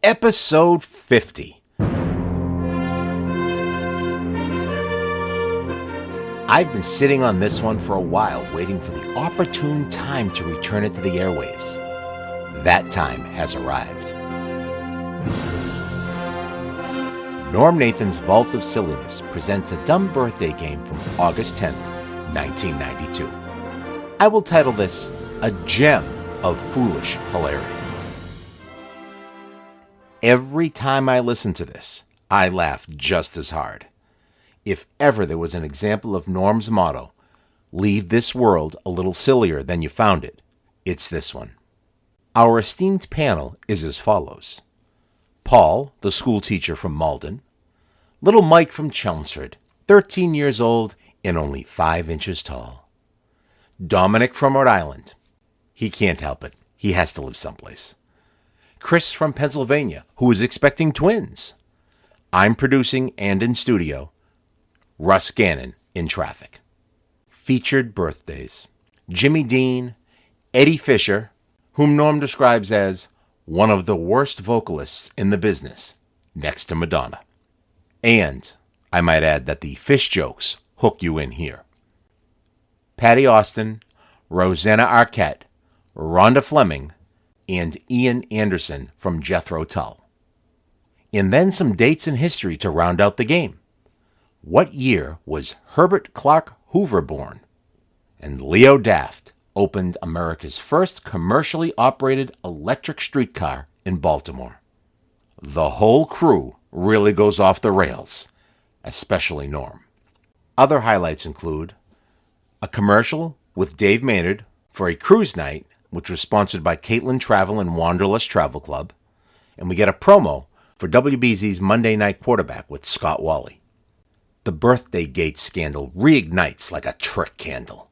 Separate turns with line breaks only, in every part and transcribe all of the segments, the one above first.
Episode 50. I've been sitting on this one for a while, waiting for the opportune time to return it to the airwaves. That time has arrived. Norm Nathan's Vault of Silliness presents a dumb birthday game from August 10th, 1992. I will title this A Gem of Foolish Hilarity. Every time I listen to this, I laugh just as hard. If ever there was an example of Norm's motto, leave this world a little sillier than you found it, it's this one. Our esteemed panel is as follows. Paul, the school teacher from Malden. Little Mike from Chelmsford, 13 years old and only 5 inches tall. Dominic from Rhode Island. He can't help it. He has to live someplace. Chris from Pennsylvania, who is expecting twins. I'm producing and in studio. Russ Gannon in traffic. Featured birthdays. Jimmy Dean, Eddie Fisher, whom Norm describes as one of the worst vocalists in the business, next to Madonna. And I might add that the fish jokes hook you in here. Patti Austin, Roseanna Arquette, Rhonda Flemming, and Ian Andersen from Jethro Tull. And then some dates in history to round out the game. What year was Herbert Clark Hoover born? And Leo Daft opened America's first commercially operated electric streetcar in Baltimore. The whole crew really goes off the rails, especially Norm. Other highlights include a commercial with Dave Maynard for a cruise night, which was sponsored by Caitlin Travel and Wanderlust Travel Club, and we get a promo for WBZ's Monday Night Quarterback with Scott Wally. The birthday gate scandal reignites like a trick candle.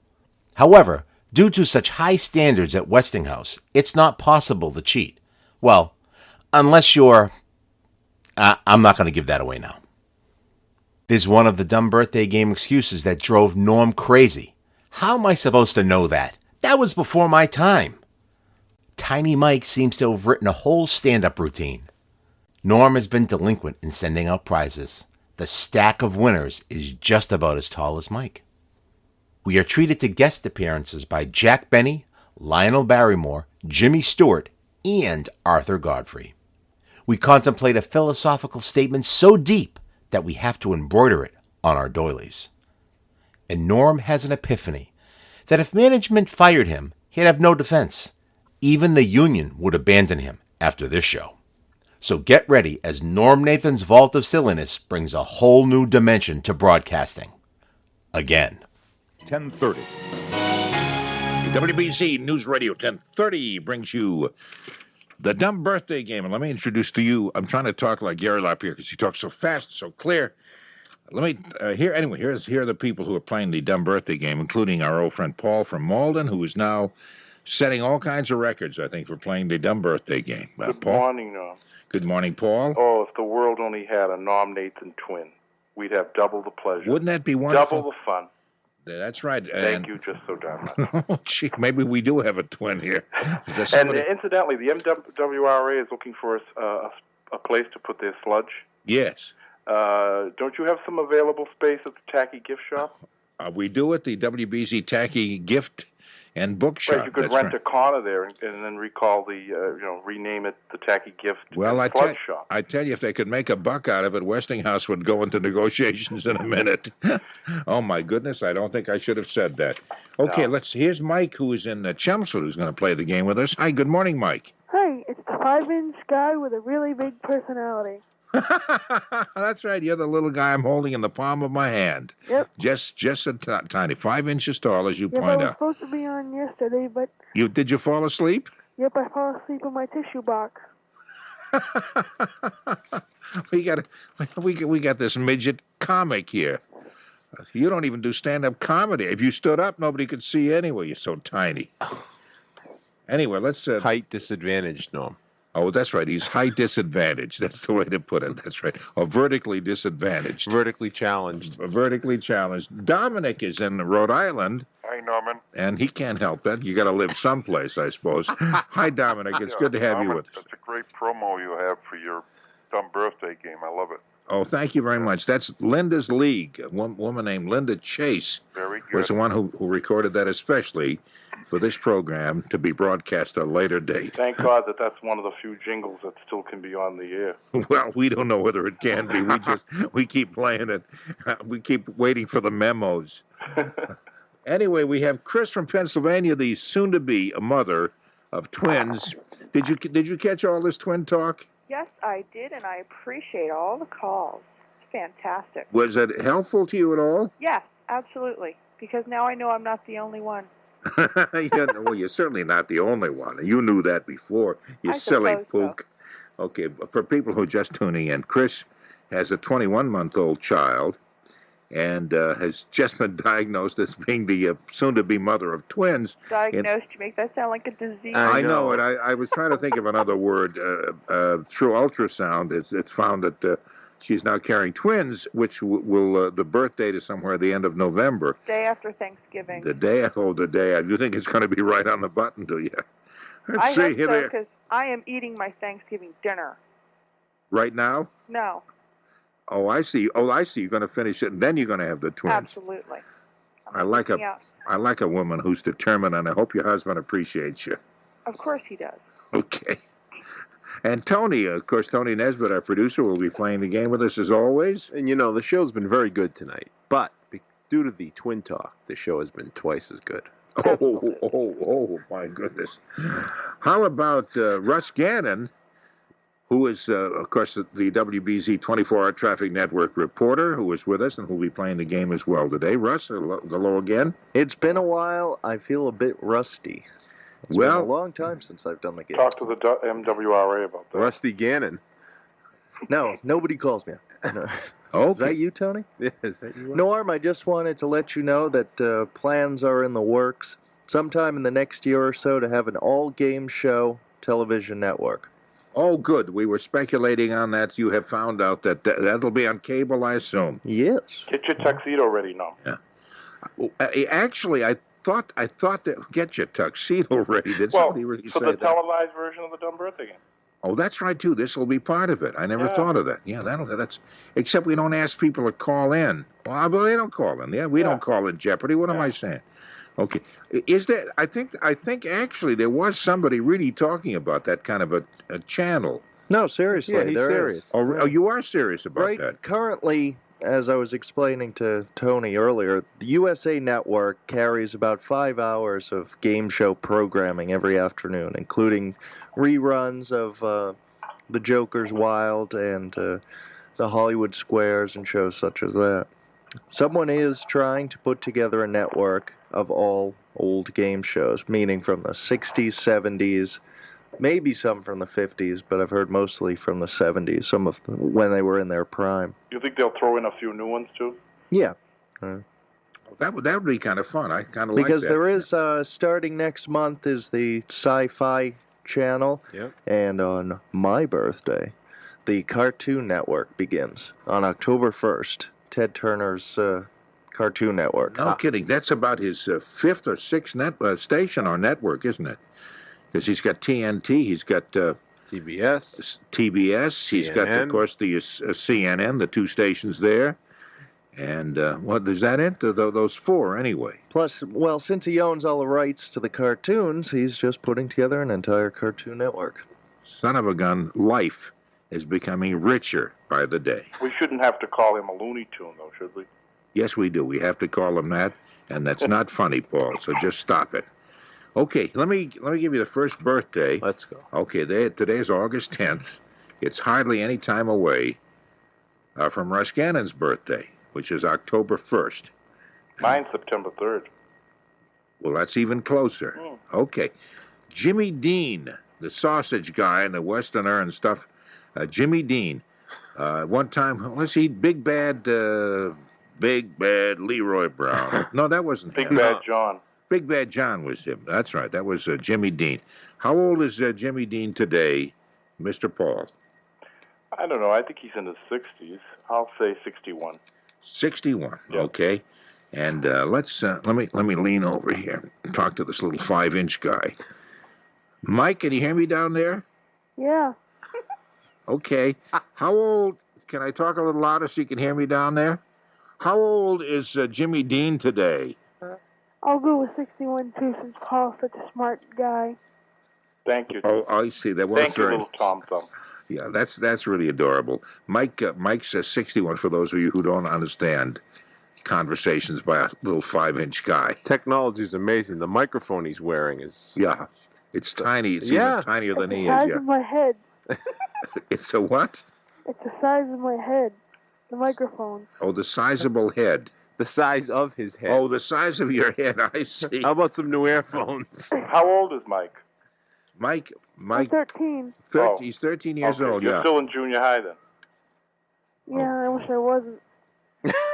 However, due to such high standards at Westinghouse, it's not possible to cheat. Well, unless you're... I'm not going to give that away now. There's one of the dumb birthday game excuses that drove Norm crazy. How am I supposed to know that? That was before my time. Tiny Mike seems to have written a whole stand-up routine. Norm has been delinquent in sending out prizes. The stack of winners is just about as tall as Mike. We are treated to guest appearances by Jack Benny, Lionel Barrymore, Jimmy Stewart, and Arthur Godfrey. We contemplate a philosophical statement so deep that we have to embroider it on our doilies. And Norm has an epiphany that if management fired him, he'd have no defense. Even the union would abandon him after this show. So get ready as Norm Nathan's Vault of Silliness brings a whole new dimension to broadcasting. Again.
10:30. WBC News Radio 10:30 brings you the dumb birthday game. And let me introduce to you, I'm trying to talk like Gary Lap here because he talks so fast, so clear. Let me, here are the people who are playing the dumb birthday game, including our old friend Paul from Malden, who is now setting all kinds of records, I think, for playing the dumb birthday game.
Good
Paul?
morning, Norm.
Good morning, Paul.
Oh, if the world only had a Norm Nathan twin, we'd have double the pleasure.
Wouldn't that be wonderful?
Double the fun.
That's right.
Thank you just so darn much.
Oh, gee, maybe we do have a twin here.
And incidentally, the MWRA is looking for a place to put their sludge.
Yes.
Don't you have some available space at the Tacky Gift Shop?
We do at the WBZ Tacky Gift and Bookshop.
Right, you could rent a corner there and then recall rename it the Tacky Gift Sludge Shop.
I tell you, if they could make a buck out of it, Westinghouse would go into negotiations in a minute. Oh, my goodness, I don't think I should have said that. Okay,
No.
here's Mike, who is in Chelmsford, who's going to play the game with us. Hi, good morning, Mike.
Hi, it's the 5-inch guy with a really big personality.
That's right. You're the little guy I'm holding in the palm of my hand.
Yep.
Just a tiny, 5 inches tall, as you
Yep,
point
I was
out.
supposed to be on yesterday, but...
Did you fall asleep?
Yep, I fell asleep in my tissue box.
we got this midget comic here. You don't even do stand-up comedy. If you stood up, nobody could see you anyway. You're so tiny. Anyway, let's...
height disadvantage, Norm.
Oh, that's right. He's height disadvantaged. That's the way to put it. That's right. Or vertically disadvantaged.
Vertically challenged.
Vertically challenged. Dominic is in Rhode Island.
I Norman.
And he can't help that. You got to live someplace, I suppose. Hi, Dominic. It's good to have you with us.
That's a great promo you have for your dumb birthday game. I love it.
Oh, thank you very much. That's Linda's League. One woman named Linda Chase
Very good.
was the one who recorded that especially for this program to be broadcast at a later date.
Thank God that's one of the few jingles that still can be on the air.
Well, we don't know whether it can be. We keep playing it. We keep waiting for the memos. Anyway, we have Chris from Pennsylvania, the soon-to-be mother of twins. Did you catch all this twin talk?
Yes, I did, and I appreciate all the calls. It's fantastic.
Was it helpful to you at all?
Yes, absolutely. Because now I know I'm not the only one.
Well, you're certainly not the only one. You knew that before, you silly pook. So. Okay, for people who are just tuning in, Chris has a 21-month-old child and has just been diagnosed as being the soon-to-be mother of twins.
Diagnosed? You make that sound like a disease.
I know it. I was trying to think of another word. Through ultrasound, it's found that she's now carrying twins, which will the birth date is somewhere at the end of November.
Day after Thanksgiving.
The day. You think it's going to be right on the button, do you?
I hope so, because I am eating my Thanksgiving dinner.
Right now?
No.
Oh, I see. You're going to finish it, and then you're going to have the twins.
Absolutely.
I like a woman who's determined, and I hope your husband appreciates you.
Of course he does.
Okay. And Tony, of course, Tony Nesbitt, our producer, will be playing the game with us as always.
And the show's been very good tonight, but due to the twin talk, the show has been twice as good.
Oh, my goodness. How about Russ Gannon, who is, of course, the WBZ 24-hour traffic network reporter, who is with us and who will be playing the game as well today. Russ, hello again.
It's been a while. I feel a bit rusty. It's been a long time since I've done the game.
Talk to the MWRA about that.
Rusty Gannon.
No, nobody calls me. No.
Okay.
Is that you, Tony?
Yeah, is that you?
Norm, I just wanted to let you know that plans are in the works sometime in the next year or so to have an all-game show television network.
Oh, good. We were speculating on that. You have found out that that'll be on cable, I assume.
Yes.
Get your tuxedo ready now.
Yeah. Actually, I thought that get your tuxedo ready. Did somebody really say that?
For the televised version of the Dumb Birthday Game.
Oh, that's right too. This will be part of it. I never thought of that. Yeah, that's. Except we don't ask people to call in. Well, they don't call in. Yeah, we don't call in Jeopardy. What am I saying? Okay, is that? I think actually there was somebody really talking about that kind of a channel.
No, seriously,
yeah, he's serious.
Oh, you are serious about that?
Currently, as I was explaining to Tony earlier, the USA Network carries about 5 hours of game show programming every afternoon, including reruns of The Joker's Wild and the Hollywood Squares and shows such as that. Someone is trying to put together a network of all old game shows, meaning from the 60s, 70s, maybe some from the 50s, but I've heard mostly from the 70s, some of them when they were in their prime.
You think they'll throw in a few new ones, too?
Yeah.
That would be kind of fun. I kind of like that.
Because there is, starting next month is the Sci-Fi Channel, and on my birthday, the Cartoon Network begins on October 1st, Ted Turner's Cartoon Network.
No kidding. That's about his fifth or sixth station or network, isn't it? Because he's got TNT, he's got
TBS,
he's got, of course, the CNN, the two stations there. And what is that it? Those four, anyway.
Plus, well, since he owns all the rights to the cartoons, he's just putting together an entire Cartoon Network.
Son of a gun, life is becoming richer by the day.
We shouldn't have to call him a Looney Tune, though, should we?
Yes, we do. We have to call him that, and that's not funny, Paul, so just stop it. Okay, let me give you the first birthday.
Let's go.
Okay, today's August 10th. It's hardly any time away from Russ Gannon's birthday, which is October 1st.
Mine's September 3rd.
Well, that's even closer. Okay. Jimmy Dean, the sausage guy and the Westerner and stuff. Jimmy Dean. One time, let's see, Big Bad Leroy Brown. No, that wasn't him.
Big Bad John.
Big Bad John was him. That's right. That was Jimmy Dean. How old is Jimmy Dean today, Mr. Paul?
I don't know. I think he's in his 60s. I'll say 61.
61. Yeah. Okay. And let me lean over here and talk to this little 5-inch guy. Mike, can you hear me down there?
Yeah.
Okay. How old? Can I talk a little louder so you can hear me down there? How old is Jimmy Dean today?
I'll go with 61 too, since Paul's such a smart guy.
Thank you.
Oh, I see. That was
Thank you,
very.
little Tom Thumb.
Yeah, that's really adorable. Mike says 61 for those of you who don't understand conversations by a little 5-inch guy.
Technology is amazing. The microphone he's wearing is...
Yeah. It's tiny. It's even tinier than he is.
It's the size
Yeah.
of my head.
It's a what?
It's the size of my head. The microphone.
Oh, the sizable head.
The size of his head.
Oh, the size of your head. I see.
How about some new earphones?
How old is Mike?
Mike.
I'm 13.
He's 13 years old.
You're
Yeah.
still in junior high then.
Yeah, I wish I wasn't.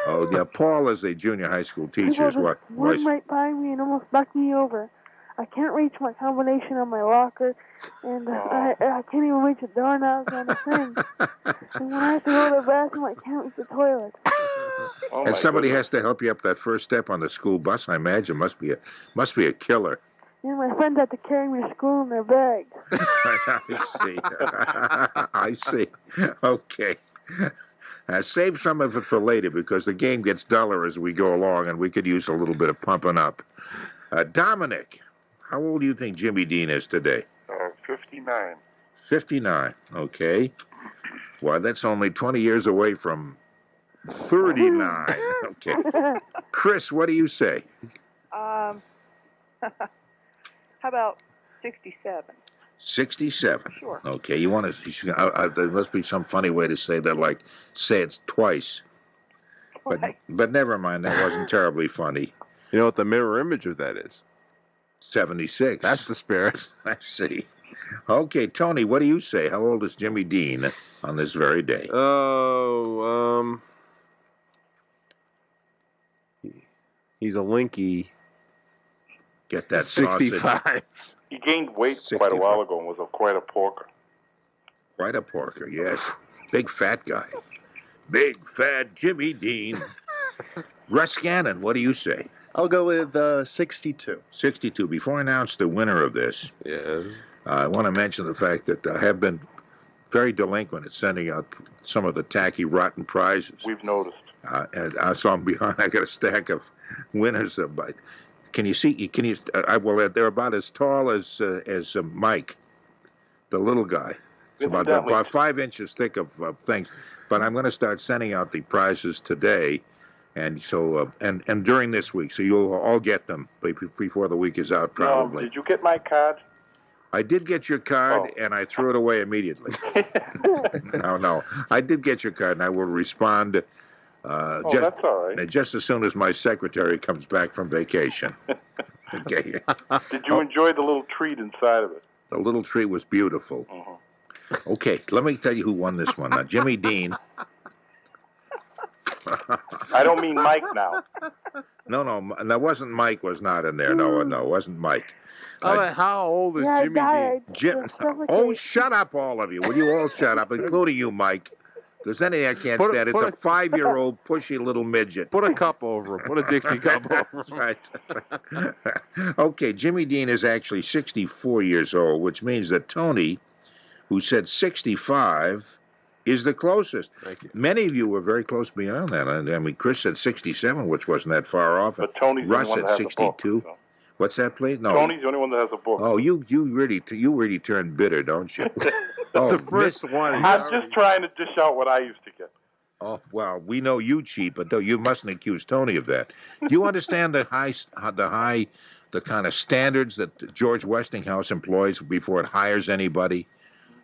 Oh, yeah. Paul is a junior high school teacher.
People just went right by me and almost knocked me over. I can't reach my combination on my locker, and I can't even reach the doorknobs on the thing. And when I have to go to the bathroom, I can't reach the toilet.
And somebody has to help you up that first step on the school bus. I imagine must be a killer.
And my friends have to carry me to school in their bags.
I see. Okay. Save some of it for later because the game gets duller as we go along, and we could use a little bit of pumping up. Dominic, how old do you think Jimmy Dean is today?
59.
59. Okay. Well, that's only 20 years away from 39. Okay. Chris, what do you say?
How about 67?
67.
Sure.
Okay. You want to? There must be some funny way to say that, like say it's twice. But never mind. That wasn't terribly funny.
You know what the mirror image of that is?
76.
That's the spirit.
I see. Okay, Tony, what do you say? How old is Jimmy Dean on this very day?
Oh, he's a linky.
Get that
65.
sausage.
He gained weight
65.
quite a while ago and was quite a porker.
Quite a porker, yes. Big fat guy. Big fat Jimmy Dean. Russ Gannon, what do you say?
I'll go with 62.
62. Before I announce the winner of this, I want to mention the fact that I have been very delinquent at sending out some of the tacky, rotten prizes.
We've noticed.
And so I'm behind. I got a stack of winners. But can you see? Can you? Well, they're about as tall as Mike, the little guy. It's about 5 inches thick of things. But I'm going to start sending out the prizes today. And so, and during this week, so you'll all get them before the week is out, probably.
Did you get my card?
I did get your card, and I threw it away immediately. No, I did get your card, and I will respond.
That's all right.
Just as soon as my secretary comes back from vacation. Okay.
Did you enjoy the little treat inside of it?
The little treat was beautiful. Okay, let me tell you who won this one. Now, Jimmy Dean.
I don't mean Mike now.
No, that wasn't Mike. Was not in there. No, it wasn't Mike.
How old is Jimmy Dean?
Shut up, all of you. Will you all shut up, including you, Mike? If there's anything I can't stand, it's a 5-year-old pushy little midget.
Put a cup over him. Put a Dixie cup over him.
That's right. Okay, Jimmy Dean is actually 64 years old, which means that Tony, who said 65, is the closest.
Thank you.
Many of you were very close beyond that. I mean, Chris said 67, which wasn't that far off.
But Tony's
Russ
the only one
said
that has a book,
62.
so.
What's that, please? No.
Tony's the only one that has a book.
Oh, you really turn bitter, don't you?
The first one.
I'm just trying to dish out what I used to get.
Oh, well, we know you cheat, but you mustn't accuse Tony of that. Do you understand the kind of standards that George Westinghouse employs before it hires anybody?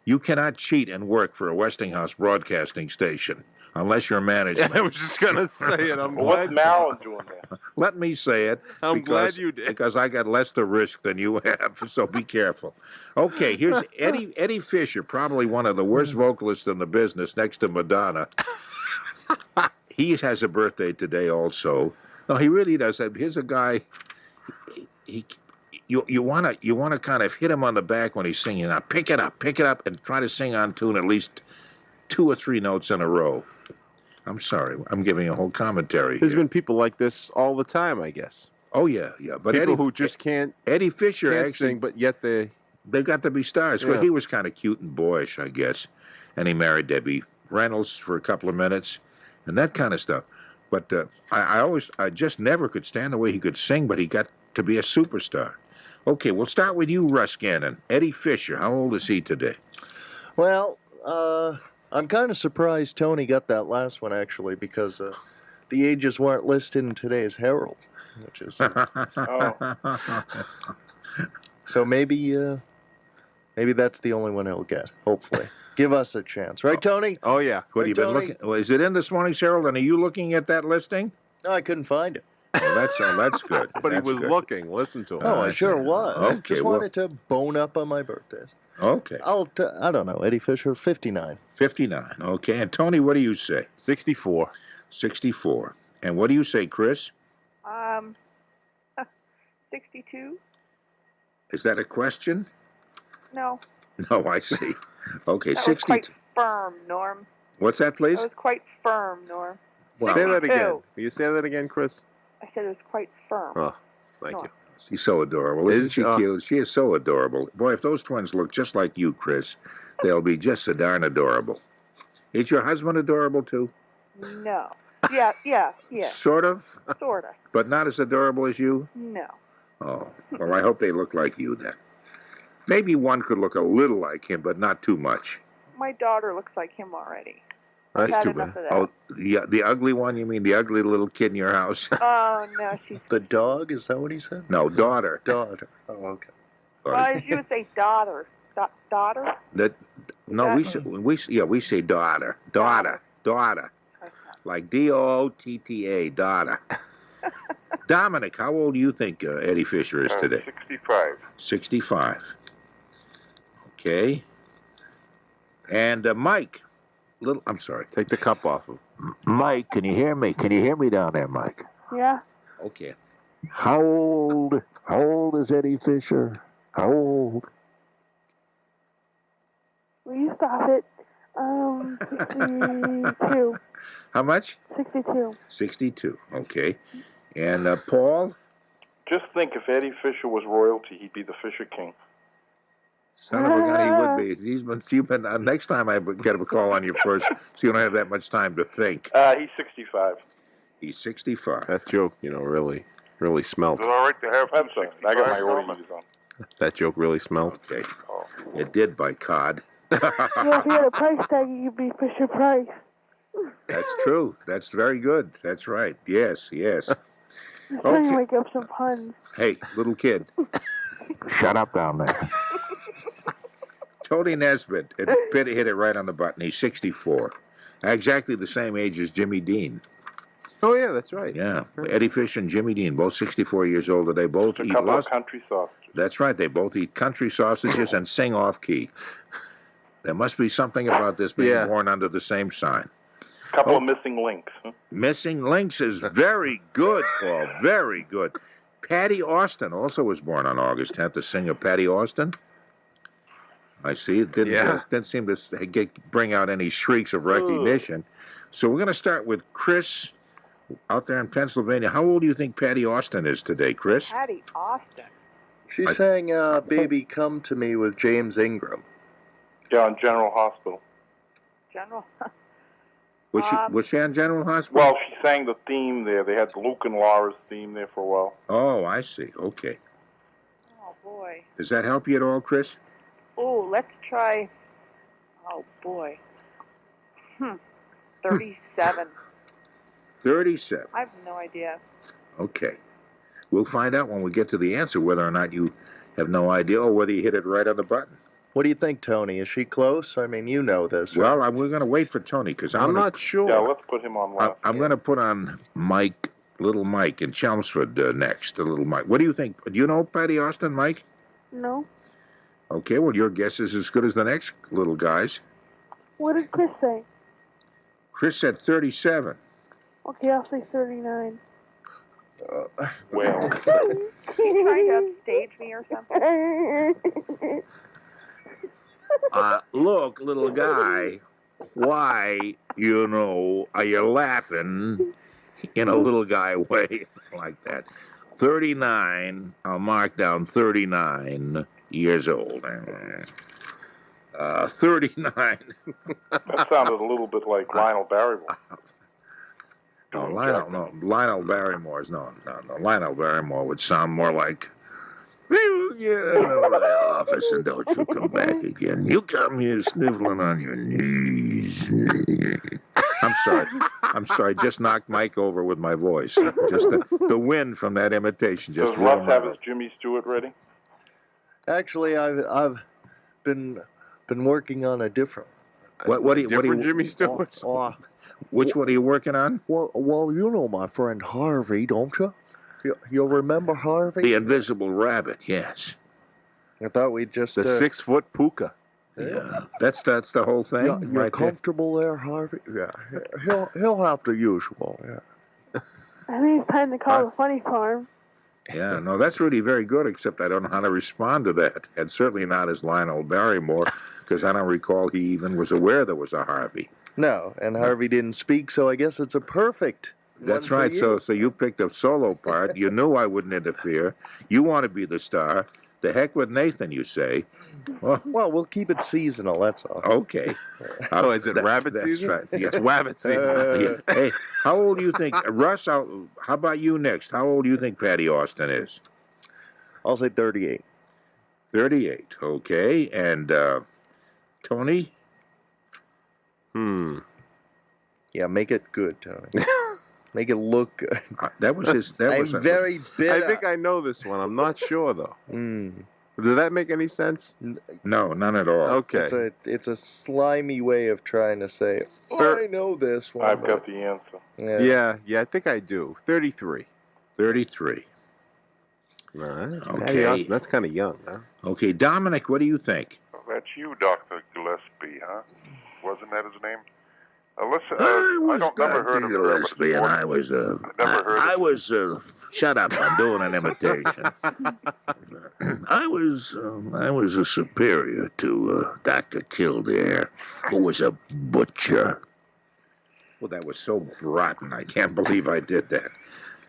You cannot cheat and work for a Westinghouse broadcasting station unless you're management.
I was just going to say it.
What's Malden doing there?
Let me say it.
I'm glad you did.
Because I got less to risk than you have, so be careful. Okay, here's Eddie Fisher, probably one of the worst vocalists in the business next to Madonna. He has a birthday today also. No, he really does. Here's a guy, you want to kind of hit him on the back when he's singing. Now pick it up, and try to sing on tune at least 2 or 3 notes in a row. I'm sorry. I'm giving a whole commentary
There's
here.
been people like this all the time, I guess.
Oh, yeah, yeah. But
People who just can't
Eddie Fisher
sing, but yet they
got to be stars. Well,
Yeah.
he was kind of cute and boyish, I guess. And he married Debbie Reynolds for a couple of minutes and that kind of stuff. But I just never could stand the way he could sing, but he got to be a superstar. Okay, we'll start with you, Russ Gannon. Eddie Fisher, how old is he today?
Well, I'm kind of surprised Tony got that last one, actually, because the ages weren't listed in today's Herald, which is... So maybe that's the only one he'll get, hopefully. Give us a chance. Right, Tony?
Oh, yeah.
What have you been looking? Well, is it in this morning's Herald, and are you looking at that listing?
No, I couldn't find it.
Oh, that's good.
But
That's
he was
good.
looking. Listen to him.
Oh, I sure was.
Okay,
Just wanted to bone up on my birthdays.
Okay.
I don't know, Eddie Fisher, 59.
59. Okay. And Tony, what do you say?
64.
64. And what do you say, Chris?
62?
Is that a question?
No.
No, I see. Okay,
That
60.
was quite firm, Norm.
What's that, please?
That was quite firm, Norm.
Well,
Say that
62.
again. Will you say that again, Chris?
I said it was quite firm.
Oh, thank
Norm.
you.
she's so adorable. Isn't she cute? She is so adorable. Boy, if those twins look just like you, Chris, they'll be just so darn adorable. Is your husband adorable, too?
No. Yeah.
Sort of,
Sort of.
but not as adorable as you?
No.
Oh, well, I hope they look like you then. Maybe one could look a little like him, but not too much.
My daughter looks like him already.
That's
I've
too
had enough
bad.
of that.
Oh, the ugly one? You mean the ugly little kid in your house?
Oh, no, she's...
The dog? Is that what he said?
No, daughter.
Daughter. Oh, okay.
Well, you would say daughter. Daughter?
No, we say daughter. Daughter.
Okay.
Like DOTTA, daughter. Dominic, how old do you think Eddie Fisher is today?
65.
65. Okay. And Mike, I'm sorry.
Take the cup off him.
Mike, can you hear me? Can you hear me down there, Mike?
Yeah.
Okay. How old is Eddie Fisher? How old?
Will you stop it? 62.
How much?
62.
62. Okay. And Paul?
Just think, if Eddie Fisher was royalty, he'd be the Fisher King.
Son of a gun, he would be. You've been next time I get a call on you first, so you don't have that much time to think.
He's 65.
He's 65.
That joke, really smelt.
Is it all right to have him? I got my order on.
That joke really smelt.
Okay. It did by cod.
Well, if you had a price tag, you'd be Fisher Price.
That's true. That's very good. That's right. Yes.
I'm trying to make up some puns.
Hey, little kid. Shut up down there. Tony Nesbitt hit it right on the button. He's 64. Exactly the same age as Jimmy Dean.
Oh, yeah, that's right.
Yeah. Eddie Fisher and Jimmy Dean, both 64 years old. They both
A
eat
couple of country sausages.
That's right. They both eat country sausages and sing off key. There must be something about this being born under the same sign.
A couple of missing links. Huh?
Missing links is very good, Paul. Very good. Patti Austin also was born on August 10th. The singer Patti Austin. I see. It didn't seem to bring out any shrieks of recognition. So we're going to start with Chris out there in Pennsylvania. How old do you think Patti Austin is today, Chris?
Patti Austin.
She sang Baby Come to Me with James Ingram.
Yeah, on General Hospital.
General.
Was she on General Hospital?
Well, she sang the theme there. They had Luke and Laura's theme there for a while.
Oh, I see. Okay.
Oh, boy.
Does that help you at all, Chris?
Oh, let's try... Oh, boy. 37.
37.
I have no idea.
Okay. We'll find out when we get to the answer whether or not you have no idea or whether you hit it right on the button.
What do you think, Tony? Is she close? I mean, you know this.
Well, we're going to wait for Tony because
I'm not sure.
Yeah, let's put him on last.
I'm going to put on little Mike in Chelmsford next. Little Mike. What do you think? Do you know Patti Austin, Mike?
No.
Okay, well, your guess is as good as the next little guy's.
What did Chris say?
Chris said 37.
Okay, I'll say 39.
Well,
You trying to upstage me or something?
Look, little guy, Why, are you laughing in a little guy way like that? 39, I'll mark down 39 years old. 39.
That sounded a little bit like Lionel Barrymore.
Lionel Barrymore's no. Lionel Barrymore would sound more like, you get out of the office and don't you come back again. You come here sniffling on your knees. I'm sorry. Just knocked Mike over with my voice. Just the wind from that imitation. Just
Does Russ have his Jimmy Stewart ready?
Actually, I've been working on a different.
What do you
Jimmy Stewart?
Which one are you working on?
Well, you know my friend Harvey, don't you? You'll remember Harvey?
The Invisible Rabbit, yes.
I thought we'd just...
The 6-foot puka.
Yeah, that's the whole thing.
You're right comfortable there, Harvey? Yeah, he'll have the usual, yeah.
I think it's time to call the funny farm.
Yeah, no, that's really very good, except I don't know how to respond to that. And certainly not as Lionel Barrymore, because I don't recall he even was aware there was a Harvey.
No, and Harvey didn't speak, so I guess it's a perfect...
That's right. So you picked a solo part. You knew I wouldn't interfere. You want to be the star. The heck with Nathan, you say.
Well, we'll keep it seasonal, that's all.
Okay.
So is it rabbit season?
That's right.
It's rabbit season.
Hey, how old do you think, Russ, how about you next? How old do you think Patti Austin is?
I'll say 38.
38, okay. And Tony?
Yeah, make it good, Tony. Make it look good.
That was his...
I'm very bitter.
I think I know this one. I'm not sure, though. Does that make any sense?
No, none at all.
Okay.
It's a slimy way of trying to say, I know this one.
I've got the answer.
Yeah, I think I do. 33.
33.
Okay. That's kind of young, huh?
Okay, Dominic, what do you think?
Well, that's you, Dr. Gillespie, huh? Wasn't that his name? Listen,
I was
I don't never heard of
Gillespie, and I was shut up, I'm doing an imitation. I was a superior to Dr. Kildare, who was a butcher. Well, that was so rotten, I can't believe I did that.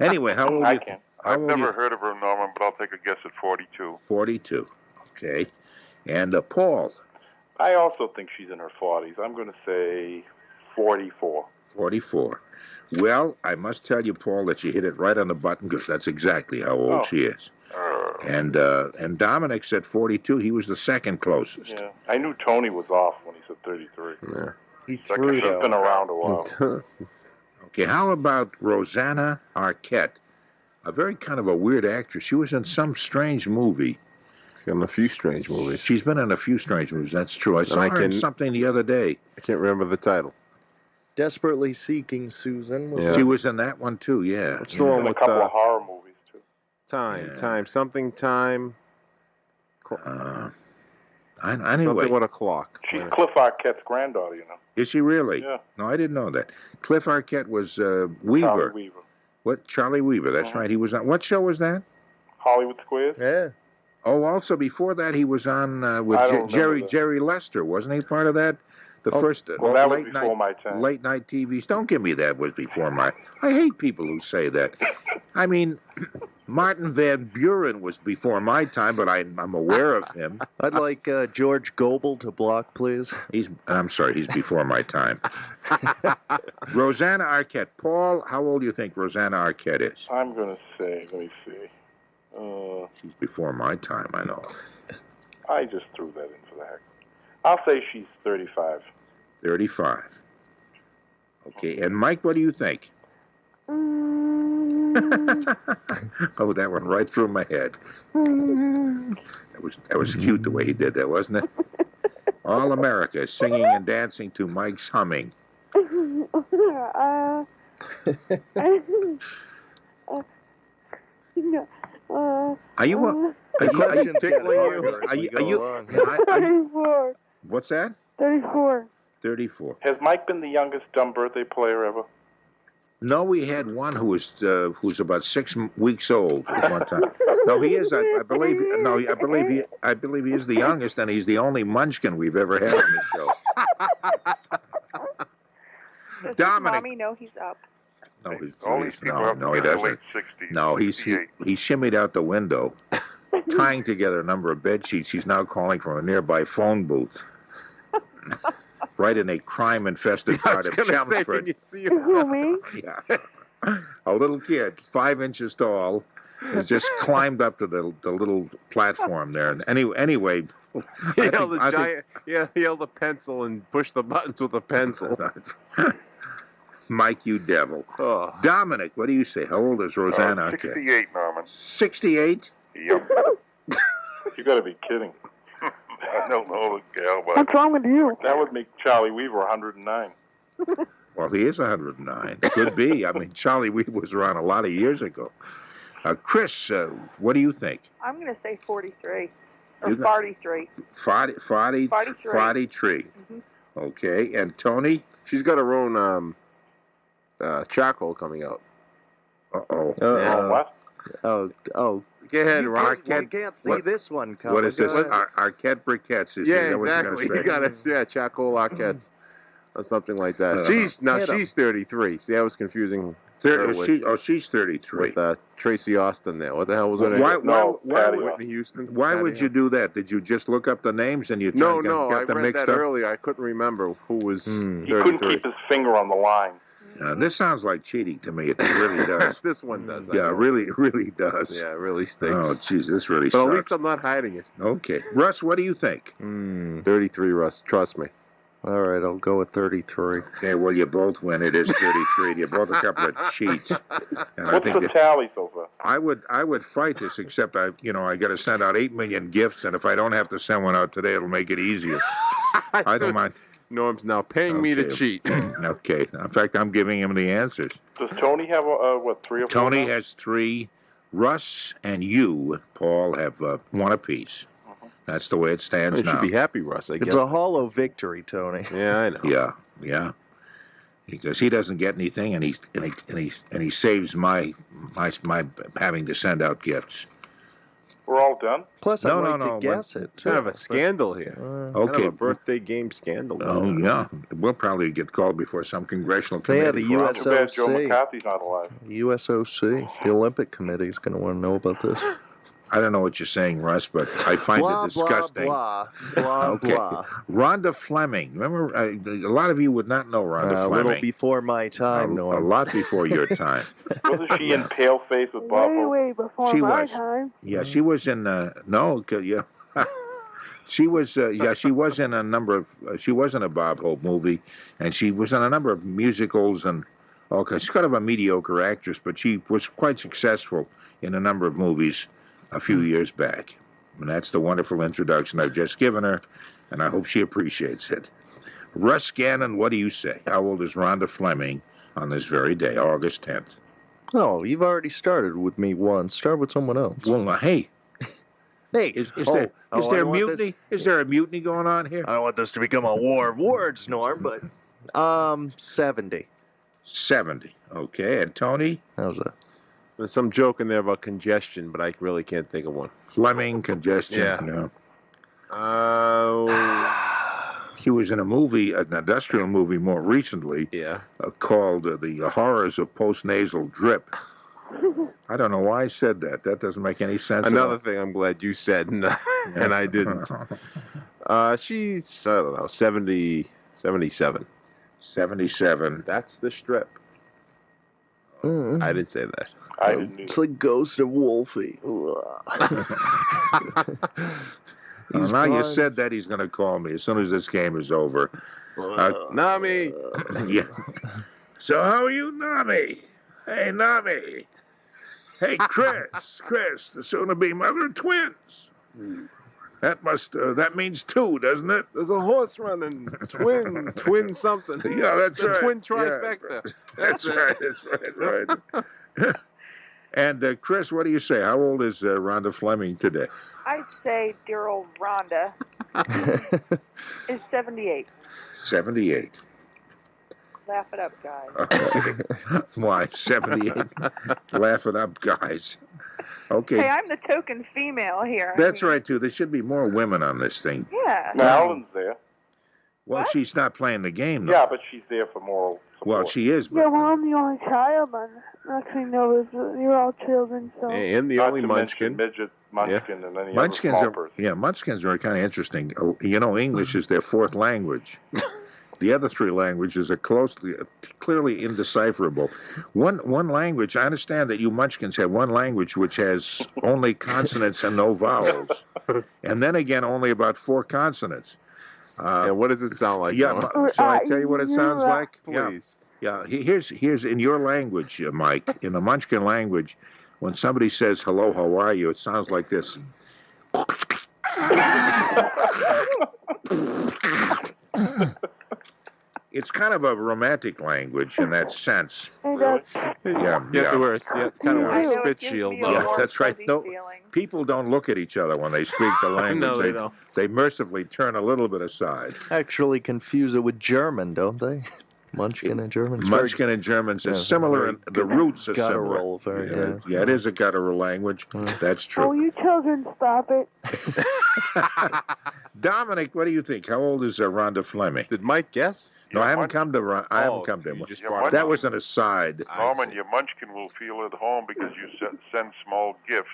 Anyway, how old are you?
I've never heard of her, Norman, but I'll take a guess at 42.
42, okay. And Paul?
I also think she's in her 40s. I'm going to say 44.
44. Well, I must tell you, Paul, that you hit it right on the button because that's exactly how old she is. And Dominic said 42. He was the second closest.
Yeah, I knew Tony was off when he said 33.
Yeah. He's
been around a while.
Okay, how about Roseanna Arquette? A very kind of a weird actress. She was in some strange movie.
She's in a few strange movies.
She's been in a few strange movies, that's true. I saw her in something the other day.
I can't remember the title.
Desperately Seeking Susan.
She was in that one, too, yeah.
What's the one with
a couple of horror movies, too.
Time.
Anyway.
Something with a clock.
She's Cliff Arquette's granddaughter, you know.
Is she really?
Yeah.
No, I didn't know that. Cliff Arquette was Weaver.
Charlie Weaver.
What? Charlie Weaver, that's right. He was on... What show was that?
Hollywood Squares?
Yeah.
Oh, also before that, he was on with Jerry Lester. Wasn't he part of that? The first
that was before my time.
Late night TVs. Don't give me that was before my... I hate people who say that. I mean, Martin Van Buren was before my time, but I'm aware of him.
I'd like George Gobel to block, please.
I'm sorry, he's before my time. Roseanna Arquette. Paul, how old do you think Roseanna Arquette is?
I'm going to say, let me see.
She's before my time, I know.
I just threw that in for the heck. I'll say she's 35.
35. Okay, and Mike, what do you think? Oh, that went right through my head. That was cute the way he did that, wasn't it? All America singing and dancing to Mike's humming. Are you
tickling you?
Are you?
34.
What's that?
34.
34.
Has Mike been the youngest dumb birthday player ever?
No, we had one who's about 6 weeks old at one time. No, he is. I believe he is the youngest, and he's the only munchkin we've ever had on the show.
Does
Dominic.
Mommy know he's up?
No,
All these people have to
no,
be
he
in the
doesn't.
late 60s.
No, he
68.
shimmied out the window, tying together a number of bed sheets. He's now calling from a nearby phone booth, right in a crime-infested part of Chelmsford.
Can you see
Who, me?
Yeah. A little kid, 5 inches tall, has just climbed up to the little platform there. And anyway,
he held a giant. Yeah, he held a pencil and pushed the buttons with a pencil.
Mike, you devil.
Oh.
Dominic, what do you say? How old is Roseanna Arquette?
68, Norman.
68?
Yep.
You got to be kidding.
I don't know the gal, but
What's wrong with you?
That would make Charlie Weaver 109.
Well, he is 109. Could be. I mean, Charlie Weaver was around a lot of years ago. Chris, what do you think?
I'm going to say 43. Or
You got-
43.
43.
Mm-hmm.
Okay. And Tony?
She's got her own charcoal coming out.
Uh-oh.
What?
Oh.
Go ahead,
You
Ron.
can't see this one coming.
What is this?
Go ahead.
Arquette briquettes. Is
Yeah,
that what you're
exactly.
going
You
to say?
got charcoal Arquettes or something like that.
Uh-huh.
She's 33. See, I was confusing her with,
She's 33.
with Tracy Austin there. What the hell was her
Why,
name?
why, why,
Patti
would,
Whitney Houston.
why
Patty
would you do that? Did you just look up the names and you
No,
got
I
them
read
mixed
that
up?
earlier. I couldn't remember who was
He couldn't
33.
keep his finger on the line.
This sounds like cheating to me. It really does.
This one does. I
Yeah,
know.
it really does.
Yeah, it really stinks.
Oh, jeez, this really
But at
sucks.
least I'm not hiding it.
Okay. Russ, what do you think?
33, Russ. Trust me.
All right, I'll go with 33.
Okay, well, you both win. It is 33. You're both a couple of cheats. And I
What's
think
the tally so far?
I would fight this, except I got to send out 8 million gifts, and if I don't have to send one out today, it'll make it easier. I don't mind.
Norm's now paying me to
Okay.
cheat.
Okay. In fact, I'm giving him the answers.
Does Tony have, 3 or 4?
Tony
now?
has 3. Russ and you, Paul, have 1 apiece. That's the way it stands
You
now.
should be happy, Russ. I guess.
It's a hollow victory, Tony.
Yeah, I know.
Yeah. Because he doesn't get anything, and he saves my having to send out gifts.
We're all done?
Plus,
No,
I'd like
no,
to guess it.
Kind of a
too,
scandal here.
but,
Kind
Okay.
of a birthday game scandal.
Oh yeah, we'll probably get called before some congressional committee.
Yeah, the
Too bad Joe
USOC.
McCarthy's not alive.
USOC. The Olympic Committee is going to want to know about this.
I don't know what you're saying, Russ, but I find
blah,
it disgusting.
blah, blah, blah,
Okay.
blah.
Rhonda Flemming. Remember, a lot of you would not know Rhonda
A
Flemming.
little before my time,
a
Norm.
lot before your time.
Wasn't she in Paleface with Bob Hope?
Way before
She
my
was.
time.
Yeah, she was in. Yeah. She was. She was in a number of. She was in a Bob Hope movie, and she was in a number of musicals and. Okay, she's kind of a mediocre actress, but she was quite successful in a number of movies a few years back. And that's the wonderful introduction I've just given her, and I hope she appreciates it. Russ Gannon, what do you say? How old is Rhonda Flemming on this very day, August 10th?
Oh, you've already started with me once. Start with someone else.
Well, hey,
Hey,
is
I
there
don't want
mutiny? Is there a mutiny going on here?
I don't want this to become a war of words, Norm, but 70.
70. Okay, and Tony?
How's that?
There's some joke in there about congestion, but I really can't think of one.
Flemming, congestion.
Yeah.
He was in a movie, an industrial movie more recently, called The Horrors of Postnasal Drip. I don't know why I said that. That doesn't make any sense at
Another
all.
thing I'm glad you said, and I didn't. She's, I don't know, 70, 77.
77.
That's the strip. I didn't say that.
I didn't
It's like Ghost of Wolfie.
Now you said that he's going to call me as soon as this game is over.
Nami!
Yeah. So how are you, Nami? Hey, Nami. Hey, Chris, the soon-to-be mother of twins. That means 2, doesn't it?
There's a horse running. Twin something.
Yeah, that's
the
right.
Twin trifecta.
Yeah. That's right. Right. And Chris, what do you say? How old is Rhonda Flemming today?
I'd say dear old Rhonda is 78.
78.
Laugh it up, guys.
Okay. Why 78? Laugh it up, guys. Okay.
Hey, I'm the token female here.
That's right, too. There should be more women on this thing.
Yeah.
Malden's there.
Well,
What?
she's not playing the game, though.
Yeah, but she's there for moral
Well, she is.
Yeah, well, I'm the only child, and actually, no, you're all children, so.
And the
Not
only
to
munchkin.
mention midget, munchkin, and any
Munchkins
other small
are
person.
Munchkins are kind of interesting. You know, English is their fourth language. The other three languages are clearly indecipherable. One language. I understand that you Munchkins have one language which has only consonants and no vowels, and then again only about 4 consonants.
And what does it sound like?
Yeah,
Norm?
shall I tell you what it sounds like?
Please.
Yeah. Here's in your language, Mike. In the Munchkin language, when somebody says hello, how are you? It sounds like this. It's kind of a romantic language in that sense.
Really?
Yeah,
It's kind of
I
a
know,
spit
it gives
shield.
me a
Yeah,
warm,
that's right.
fuzzy
No,
feeling.
people don't look at each other when they speak the language.
No, they don't.
They mercifully turn a little bit aside.
Actually confuse it with German, don't they? Munchkin and German. It's very-
Munchkin and Germans are
yeah,
similar,
very
and the roots are
guttural,
similar.
very,
Yeah, it is a guttural language. That's
Oh,
true.
you children, stop it.
Dominic, what do you think? How old is Rhonda Flemming?
Did Mike guess?
No, I haven't come to. I haven't come to
you
him.
just
Yeah,
brought it
That
up.
was an aside.
Norman, your munchkin will feel at home because you send small gifts.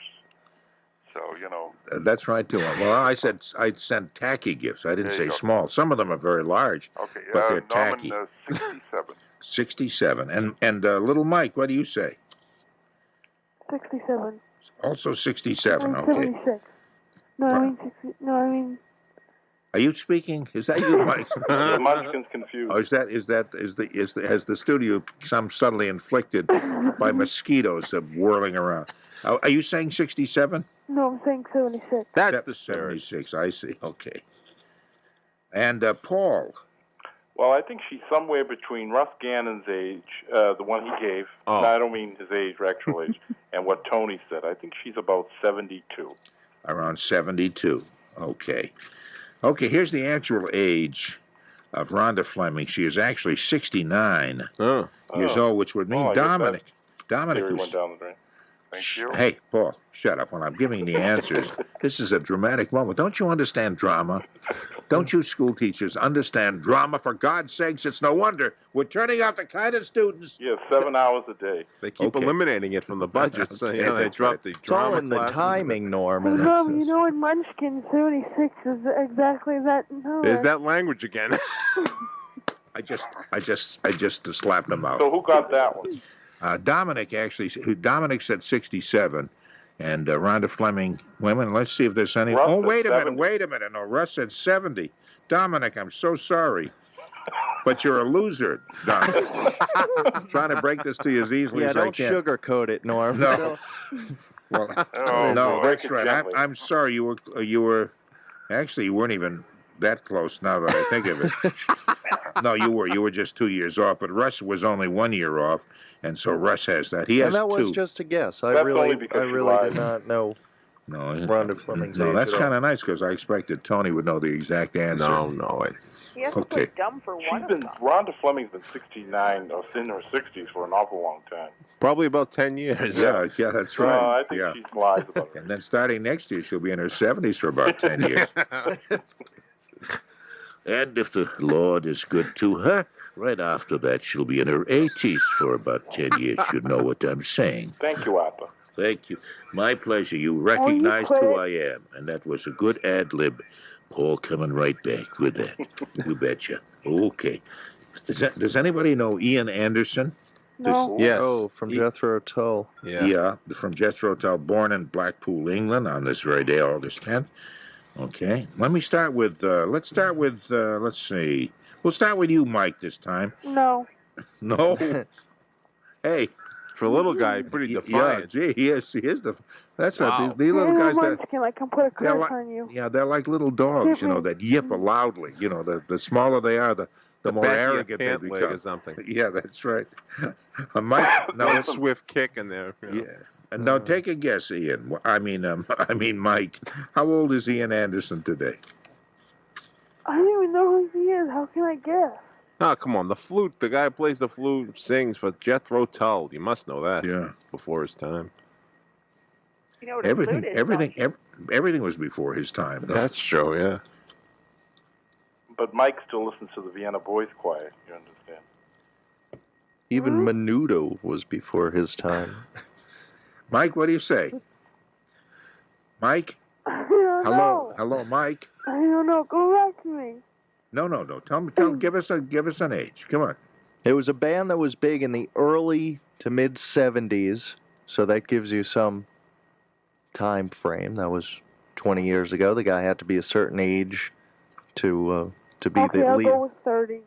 So, you know.
That's right too. Well, I said I'd send tacky gifts. I didn't
There
say
you go.
small. Some of them are very large,
Okay,
but they're
Norman,
tacky.
67.
67. And little Mike, what do you say?
67.
Also 67.
I'm
Okay.
76. No, I mean 60. No, I mean.
Are you speaking? Is that you, Mike?
The munchkin's confused.
Or has the studio become suddenly inflicted by mosquitoes whirling around? Are you saying 67?
No, I'm saying 76.
That's the spirit.
76. I see. Okay. And Paul.
Well, I think she's somewhere between Russ Gannon's age, the one he gave.
Oh.
No, I don't mean his age, actual age, and what Tony said. I think she's about 72.
Around 72. Okay. Okay, here's the actual age of Rhonda Flemming. She is actually 69 years old, which would mean
I guess
Dominic. Dominic
Theory
is.
went down the drain.
Thank you.
Hey, Paul, shut up when I'm giving the answers. This is a dramatic moment. Don't you understand drama? Don't you school teachers understand drama? For God's sakes, it's no wonder we're turning out the kind of students.
Yeah, 7 hours a day.
They keep
Okay.
eliminating it from the budget, so
Okay,
you know, they
that's
drop
right.
the
It's all
drama
in the
classes.
timing, Norm.
Well,
and
no,
it's-
you know, in Munchkin, 76 is exactly that. No,
There's that language again.
I just slapped them out.
So who got that one?
Dominic Dominic said 67, and Rhonda Flemming. Wait a minute, let's see if there's any.
Russ
Oh,
said
wait a
70.
minute. No, Russ said 70. Dominic, I'm so sorry, but you're a loser, Dominic. I'm trying to break this to you as easily
yeah,
as I
don't
can.
sugarcoat it, Norm.
No. Well,
Oh,
no,
boy.
that's
Take it
right.
gently.
I'm sorry. You were actually you weren't even that close. Now that I think of it, no, you were. You were just 2 years off. But Russ was only 1 year off, and so Russ has that. He has
And that was
2.
just a guess. I
That's
really,
only because she
did
lied.
not know
No,
Rhonda Flemming's
no,
age
that's
at all.
kind of nice because I expected Tony would know the exact answer.
No.
He has to
Okay.
play dumb for one
She's
of
been
them.
Rhonda Flemming's been 69 or in her 60s for an awful long time.
Probably about 10 years.
Yeah, that's
No,
right.
I think
yeah.
she lies about it.
And then starting next year, she'll be in her 70s for about 10 years. And if the Lord is good to her, right after that, she'll be in her 80s for about 10 years. You know what I'm saying.
Thank you, Arthur.
Thank you. My pleasure. You recognized who I am, and that was a good ad lib. Paul coming right back with that. You betcha. Okay. Does anybody know Ian Andersen?
No.
Yes.
Oh, from Jethro Tull.
Yeah.
From Jethro Tull, born in Blackpool, England, on this very day, August 10th. Okay. Let me start with, let's see. We'll start with you, Mike, this time.
No.
No. Hey.
For a little guy, pretty defiant.
Yeah, gee, he is that's
Wow.
not, the little guys that,
Munchkin, I can put a
they're
curse
like,
on you.
yeah, they're like little dogs, you know, that yip loudly. You know, the smaller they are, the more
back of your
arrogant they
pant leg
become.
or something.
Yeah, that's right. Mike,
No swift kick in there. You know.
yeah. And now take a guess, Ian. I mean, Mike. How old is Ian Andersen today?
I don't even know who he is. How can I guess?
Oh, come on. The flute, the guy who plays the flute, sings for Jethro Tull. You must know that.
Yeah.
Before his time.
You know what a flute is, don't you?
Everything was before his time. Though.
That's true, yeah.
But Mike still listens to the Vienna Boys Choir, you understand?
Even Menudo was before his time.
Mike, what do you say? Mike? Hello, Mike.
I don't know. Go back to me.
No. Give us an age. Come on.
It was a band that was big in the early to mid 70s, so that gives you some time frame. That was 20 years ago. The guy had to be a certain age to be
Okay,
the
I'll
lead.
go with 30.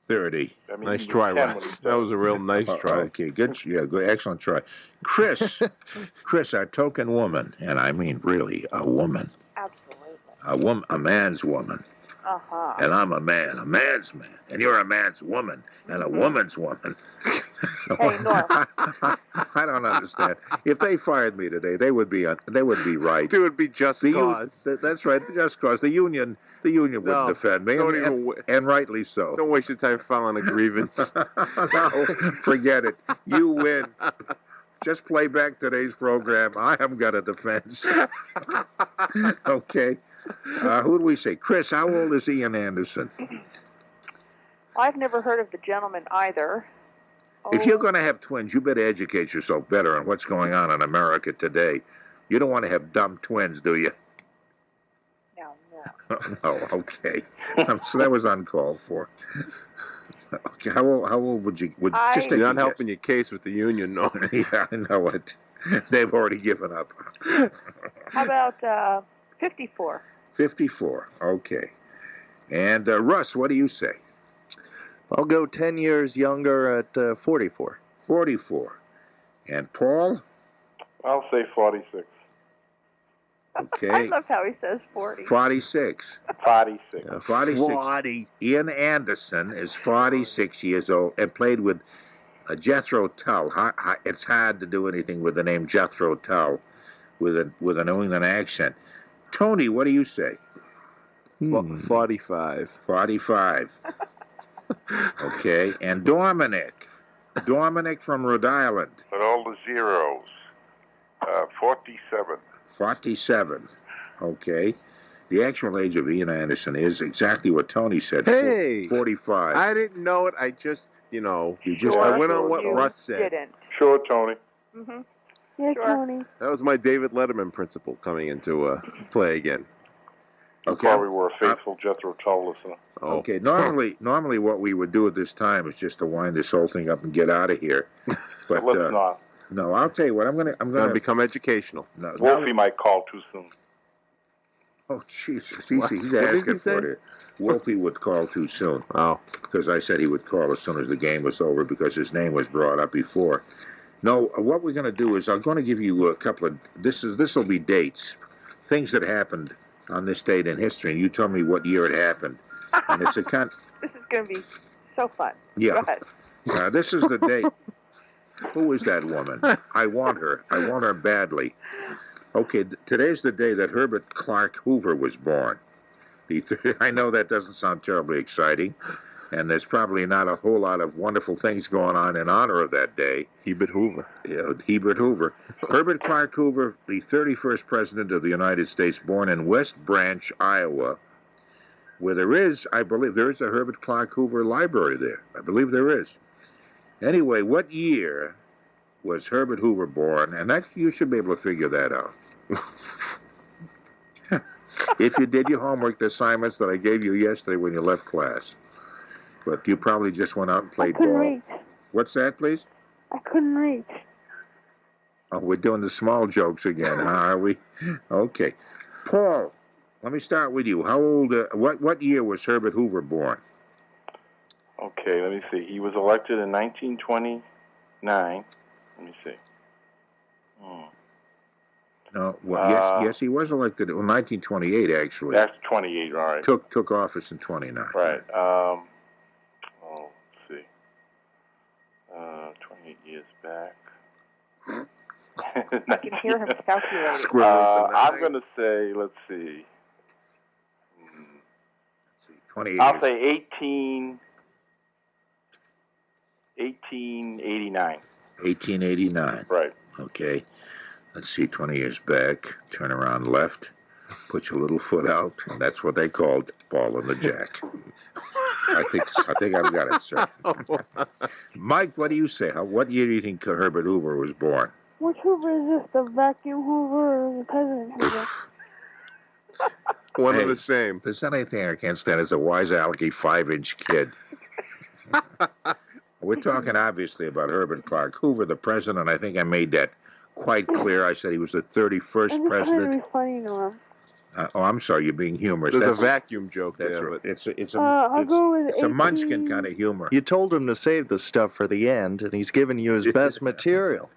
30.
I mean,
Nice
he was
try,
10 when
Russ.
he
That was a real nice try.
Okay, good. Yeah, good. Excellent try. Chris, our token woman, and I mean really a woman.
Absolutely.
A man's woman.
Uh-huh.
And I'm a man's man. And you're a man's woman, and a woman's woman.
Hey, Norm.
I don't understand. If they fired me today, they would be right.
It would be just cause.
That's right, just cause. The union wouldn't defend me, and rightly so.
Don't waste your time filing a grievance.
No, forget it. You win. Just play back today's program. I haven't got a defense. Okay. Who do we say? Chris, how old is Ian Andersen?
I've never heard of the gentleman either.
If you're going to have twins, you better educate yourself better on what's going on in America today. You don't want to have dumb twins, do you?
No.
Oh, okay. So that was uncalled for. Okay, how old would you? Just
You're not helping your case with the union, no.
Yeah, I know it. They've already given up.
How about 54?
54. Okay. And Russ, what do you say?
I'll go 10 years younger at 44.
44. And Paul?
I'll say 46.
Okay.
I love how he says 40.
46.
46.
46.
40.
Ian Andersen is 46 years old and played with Jethro Tull. It's hard to do anything with the name Jethro Tull with a New England accent. Tony, what do you say?
45.
45. Okay. And Dominic. Dominic from Rhode Island.
But all the zeros. 47.
47. Okay. The actual age of Ian Andersen is exactly what Tony said.
Hey!
45.
I didn't know it. I just,
You
I went on what Russ said.
Didn't.
Sure, Tony.
Mm-hmm.
Yeah,
Sure.
Tony.
That was my David Letterman principle coming into play again.
You probably were a faithful Jethro Tull listener.
Oh.
Okay. Normally, what we would do at this time is just to wind this whole thing up and get out of here. But
Let's not.
No, I'll tell you what. I'm gonna
become educational.
No,
Wolfie might call too soon.
Oh, Jesus.
What?
He's
What did
asking
he say?
for it. Wolfie would call too soon.
Oh.
Because I said he would call as soon as the game was over because his name was brought up before. No, what we're going to do is I'm going to give you a couple of... This will be dates. Things that happened on this date in history, and you tell me what year it happened. And it's a
This is going to be so fun.
Yeah.
Go ahead.
This is the date. Who is that woman? I want her. I want her badly. Okay, today's the day that Herbert Clark Hoover was born. I know that doesn't sound terribly exciting, and there's probably not a whole lot of wonderful things going on in honor of that day.
Hebert Hoover.
Yeah, Hebert Hoover. Herbert Clark Hoover, the 31st President of the United States, born in West Branch, Iowa, where I believe there is a Herbert Clark Hoover library there. I believe there is. Anyway, what year was Herbert Hoover born? And you should be able to figure that out. If you did your homework, the assignments that I gave you yesterday when you left class. But you probably just went out and played
I couldn't
ball.
reach.
What's that, please?
I couldn't reach.
Oh, we're doing the small jokes again, huh, are we? Okay. Paul, let me start with you. How old, what year was Herbert Hoover born?
Okay, let me see. He was elected in 1929. Let me see.
No, well, yes, he was elected in 1928, actually.
That's 28, all right.
Took office in 29.
Right. Let's see. 28 years back.
I can hear him calculating.
I'm going to say, let's see.
28
I'll say 1889.
1889.
Right.
Okay. Let's see, 20 years back, turn around left, put your little foot out, and that's what they called ball in the jack. I think I've got it, sir. Mike, what do you say? What year do you think Herbert Hoover was born?
Which Hoover is this? The vacuum Hoover or the President Hoover?
One
Hey,
of the same.
If there's anything I can't stand is a wise alecky 5-inch kid. We're talking obviously about Herbert Clark Hoover, the president. I think I made that quite clear. I said he was the 31st
I'm just trying to
president.
be funny, Norm.
I'm sorry, you're being humorous.
There's a vacuum joke
That's
there.
right.
But
I'll go with
it's a munchkin kind of humor.
You told him to save the stuff for the end, and he's giving you his best material.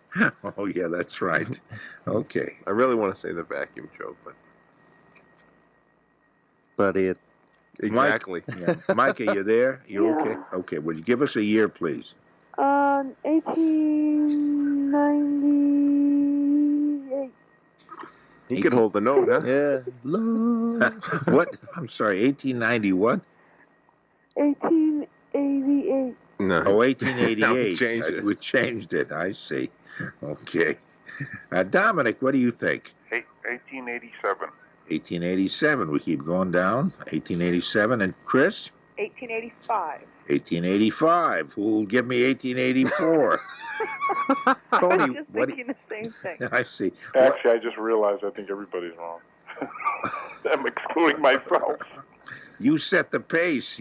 Oh, yeah, that's right. Okay.
I really want to say the vacuum joke,
But it...
exactly.
Yeah. Mike, are you there? You
Yeah.
okay? Okay, would you give us a year, please?
1898.
He could hold the note, huh?
Yeah. Love.
What? I'm sorry, 1890 what?
1888.
No.
Oh, 1888.
Now we changed it.
We changed it. I see. Okay. Dominic, what do you think?
1887.
1887. We keep going down. 1887. And Chris?
1885.
1885. Who'll give me 1884?
I
Tony,
was just
what?
thinking the same thing.
I see.
Actually, I just realized I think everybody's wrong. I'm excluding myself.
You set the pace,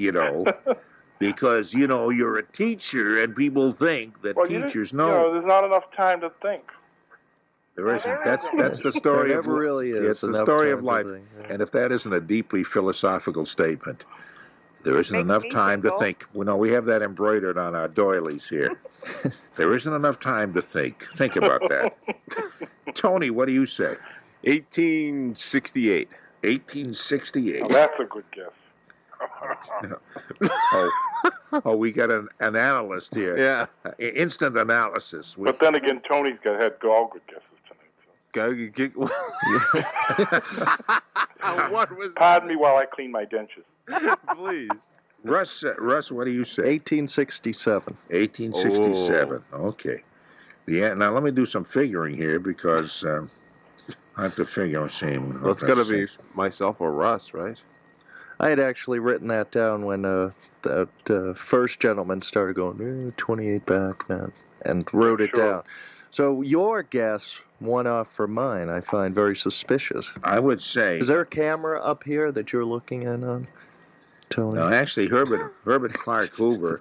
because you're a teacher, and people think that
Well,
teachers
there's not enough time to think.
There isn't. That's the story
There
of
never really is
It's the
enough
story
time
of
to
life.
think, yeah.
And if that isn't a deeply philosophical statement, there isn't
Makes
enough
me
time to
tingle.
think. We have that embroidered on our doilies here. There isn't enough time to think. Think about that. Tony, what do you say?
1868.
1868.
Now, that's a good guess.
Oh, we got an analyst here.
Yeah.
Instant analysis.
But then again, Tony's had all good guesses tonight.
What was
Pardon me while I clean my dentures.
Please.
Russ, what do you say?
1867.
1867. Okay. Now let me do some figuring here because I have to figure.
Well, it's got to be myself or Russ, right?
I had actually written that down when that first gentleman started going, 28 back, man, and wrote it
Sure.
down. So your guess, one off from mine, I find very suspicious.
I would say.
Is there a camera up here that you're looking at on, Tony?
No, actually, Herbert Clark Hoover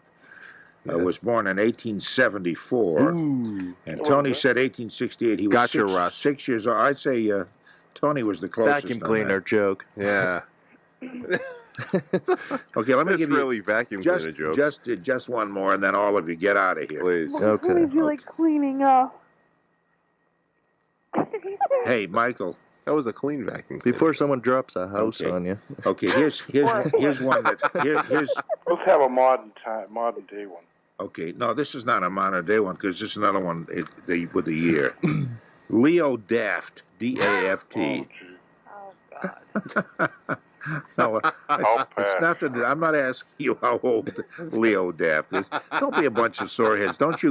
was born in 1874, and Tony said 1868. He was
Gotcha, Russ.
6 years old. I'd say Tony was the closest.
Vacuum
on
cleaner joke.
Yeah.
that. Okay, let me
That's
give you
really vacuum cleaner joke.
just one more, and then all of you get out of here.
Please.
What would you like cleaning up?
Hey, Michael.
That was a clean vacuum cleaner.
Before someone drops a house
Okay.
on you.
Okay, here's one that here's.
Let's have a modern day one.
Okay, no, this is not a modern day one because this is another one with the year. Leo Daft, D-A-F-T.
Oh, God.
No,
I'll
it's
pass.
nothing. I'm not asking you how old Leo Daft is. Don't be a bunch of soreheads. Don't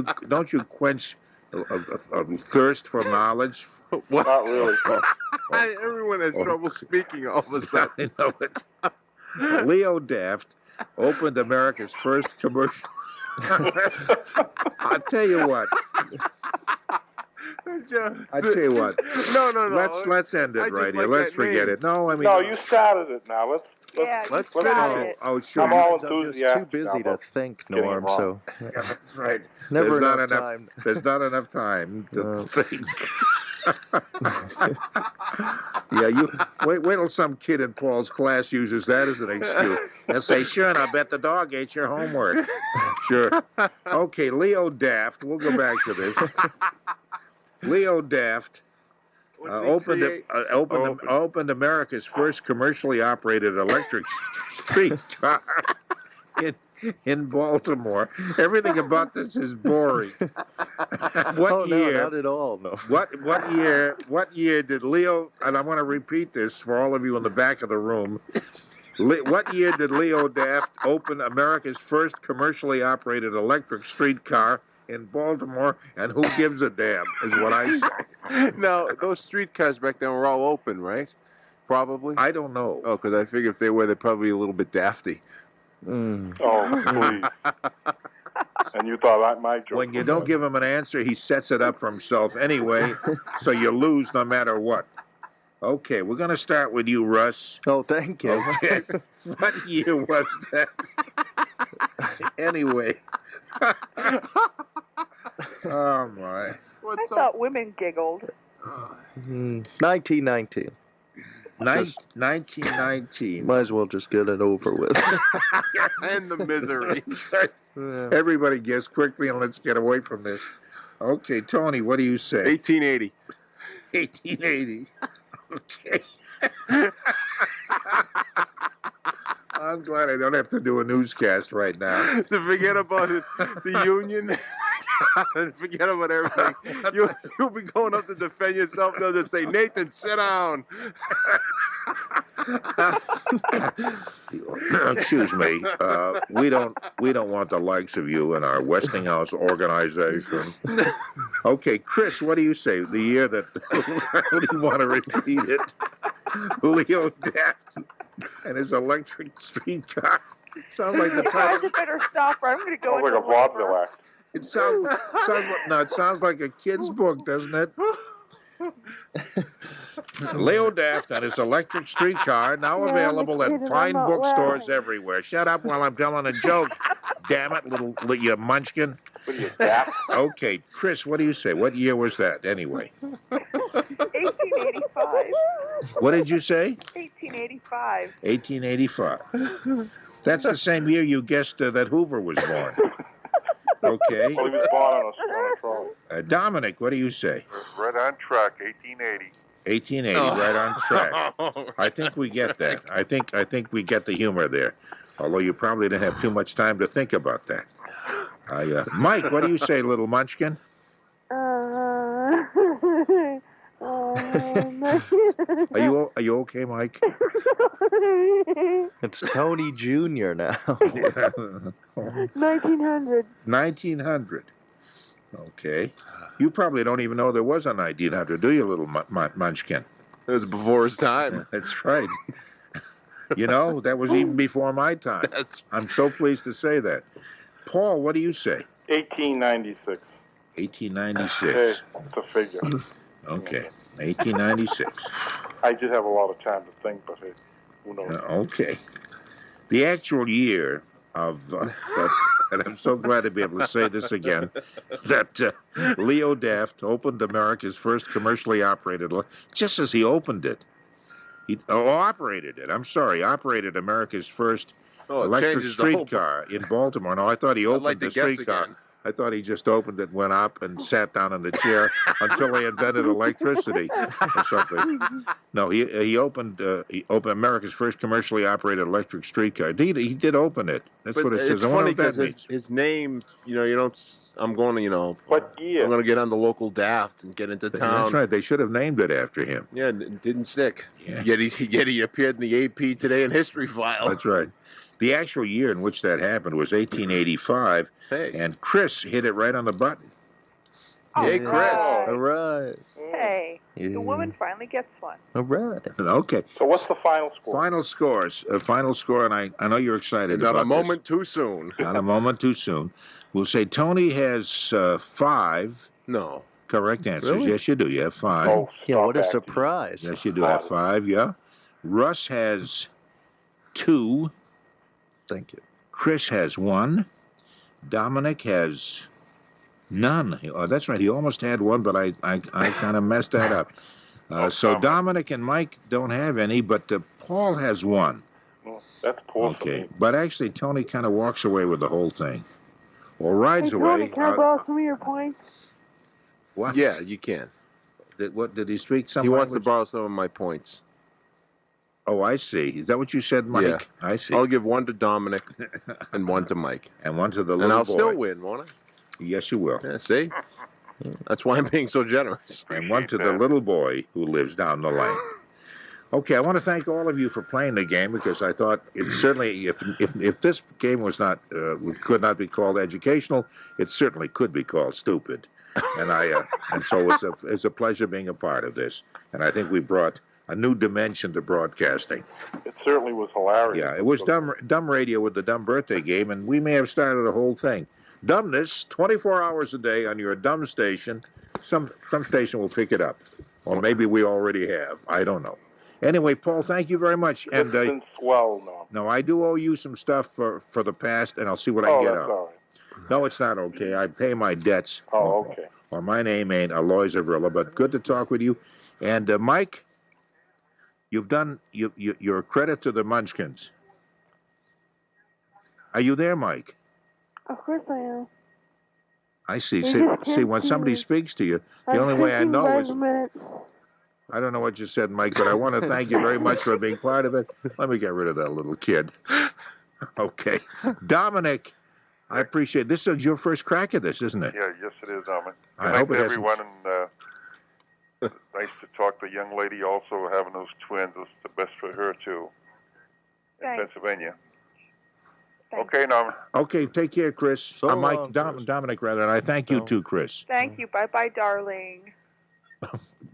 you quench a thirst for knowledge?
What?
Not really.
Everyone has trouble speaking all of a sudden.
I know it. Leo Daft opened America's first commercial. I'll tell you what. I tell you what.
No.
Let's end
I
it
just
right here.
like
let's
that
forget
name.
it. No, I mean.
No, you started it now.
Let's
you
finish
started
it.
it.
Oh, sure.
I'm all
I'm just
enthusiastic
too busy to
about
think,
getting it
Norm,
wrong.
so
Yeah, that's right.
never
There's not
enough time.
There's not enough time to
No.
think. Yeah, you wait till some kid in Paul's class uses that as an excuse. They'll say, "Sure, and I bet the dog ate your homework." Sure. Okay, Leo Daft. We'll go back to this. Leo Daft opened America's first commercially operated electric streetcar in Baltimore. Everything about this is boring.
No, not at all, no.
What year did Leo, and I want to repeat this for all of you in the back of the room. What year did Leo Daft open America's first commercially operated electric streetcar in Baltimore? And who gives a damn, is what I say.
Now, those streetcars back then were all open, right? Probably.
I don't know.
Oh, because I figure if they were, they're probably a little bit dafty.
Oh, please. And you thought my joke.
When you don't give him an answer, he sets it up for himself anyway, so you lose no matter what. Okay, we're going to start with you, Russ.
Oh, thank you.
Okay. What year was that? Anyway. Oh, my.
I thought women giggled.
1919.
1919.
Might as well just get it over with.
And the misery.
Everybody guess quickly and let's get away from this. Okay, Tony, what do you say?
1880.
1880. Okay. I'm glad I don't have to do a newscast right now.
To forget about it, the union. Forget about everything. You'll be going up to defend yourself. They'll just say, Nathan, sit down.
Excuse me. We don't want the likes of you in our Westinghouse organization. Okay, Chris, what do you say? The year that do you want to repeat it? Leo Daft and his electric streetcar. Sounds like the
You guys
title.
better stop, or I'm going to go
Sounds like
into
a vaudeville
labor.
act.
It sounds like a kid's book, doesn't it? Leo Daft and his electric streetcar, now
Yeah,
available
I'm
at
excited.
fine
I'm not
bookstores
laughing.
everywhere. Shut up while I'm telling a joke. Damn it, little you munchkin.
What are you, daft?
Okay, Chris, what do you say? What year was that anyway?
1885.
What did you say?
1885.
1885. That's the same year you guessed that Hoover was born. Okay.
Well, he was born on a trolley.
Dominic, what do you say?
Right on track, 1880.
1880, right on track. I think we get that. I think we get the humor there. Although you probably didn't have too much time to think about that. Mike, what do you say, little munchkin? Are you okay, Mike?
It's Tony Jr. now.
1900.
1900. Okay. You probably don't even know there was a 1900, do you, little munchkin?
It was before his time.
That's right. You know, that was even before my time. I'm so pleased to say that. Paul, what do you say?
1896.
1896.
Hey, it's a figure.
Okay. 1896.
I just have a lot of time to think, but hey, who knows?
Okay. The actual year of, and I'm so glad to be able to say this again, that Leo Daft opened America's first commercially operated, just as he opened it. Operated America's first electric streetcar in Baltimore. No, I thought he opened the streetcar.
Again.
I thought he just opened it, went up, and sat down in the chair until they invented electricity or something. No, he opened America's first commercially operated electric streetcar. He did open it. That's
But
what it says.
it's
I wonder
funny
what that
because
means.
his name, you don't. I'm going to,
What year?
I'm going to get on the local Daft and get into town.
That's right. They should have named it after him.
Yeah, it didn't stick.
Yeah.
Yet he appeared in the AP Today in History file.
That's right. The actual year in which that happened was 1885,
Hey.
and Chris hit it right on the button.
Hey, Chris.
All right.
Hey,
Yeah.
the woman finally gets one.
All right.
Okay.
So what's the final score?
Final scores. Final score, and I know you're excited
Not
about
a moment too soon.
this. Not a moment too soon. We'll say Tony has 5
No.
correct answers.
Really?
Yes, you do. You have 5.
Oh,
Yeah,
stop
what a
acting.
surprise.
Yes, you do have 5. Yeah. Russ has 2.
Thank you.
Chris has 1. Dominic has none. Oh, that's right. He almost had 1, but I kind of messed that up. So Dominic and Mike don't have any, but Paul has 1.
Well, that's poor for
Okay.
me.
But actually, Tony kind of walks away with the whole thing. Or rides
Hey,
away.
Tony, can I borrow some of your points?
What?
Yeah, you can.
Did he speak some
He wants to
language?
borrow some of my points.
Oh, I see. Is that what you said, Mike?
Yeah.
I see.
I'll give 1 to Dominic and 1 to Mike.
And 1 to the little
And I'll
boy.
still win, won't I?
Yes, you will.
Yeah, see? That's why I'm being so generous.
And 1 to the little boy who lives down the lane. Okay, I want to thank all of you for playing the game because I thought it certainly, if this game was not could not be called educational, it certainly could be called stupid. And so it's a pleasure being a part of this. And I think we brought a new dimension to broadcasting.
It certainly was hilarious.
Yeah, it was dumb radio with the dumb birthday game, and we may have started a whole thing. Dumbness, 24 hours a day on your dumb station. Some station will pick it up. Or maybe we already have. I don't know. Anyway, Paul, thank you very much.
It's been swell, Norm.
No, I do owe you some stuff for the past, and I'll see what I can get
that's
out.
all right.
No, it's not okay. I pay my debts.
Oh, okay.
Or my name ain't Aloy Zavrilla, but good to talk with you. And Mike, you've done your credit to the Munchkins. Are you there, Mike?
Of course I am.
I see.
They
See,
just
see,
can't
when
see
somebody
me.
speaks to you, the
I'm
only way I know
55
is...
minutes.
I don't know what you said, Mike, but I want to thank you very much for being part of it. Let me get rid of that little kid. Okay. Dominic, I appreciate it. This is your first crack at this, isn't it?
Yeah, yes, it is, Dominic.
I
Good night
hope
to
it hasn't-
everyone, and nice to talk to a young lady also having those twins. It's the best for her, too, in
Thanks.
Pennsylvania.
Thanks.
Okay, Norman.
Okay, take care, Chris.
So
Mike,
long, Chris.
Dominic, rather, and I thank you too, Chris.
Thank you. Bye-bye, darling.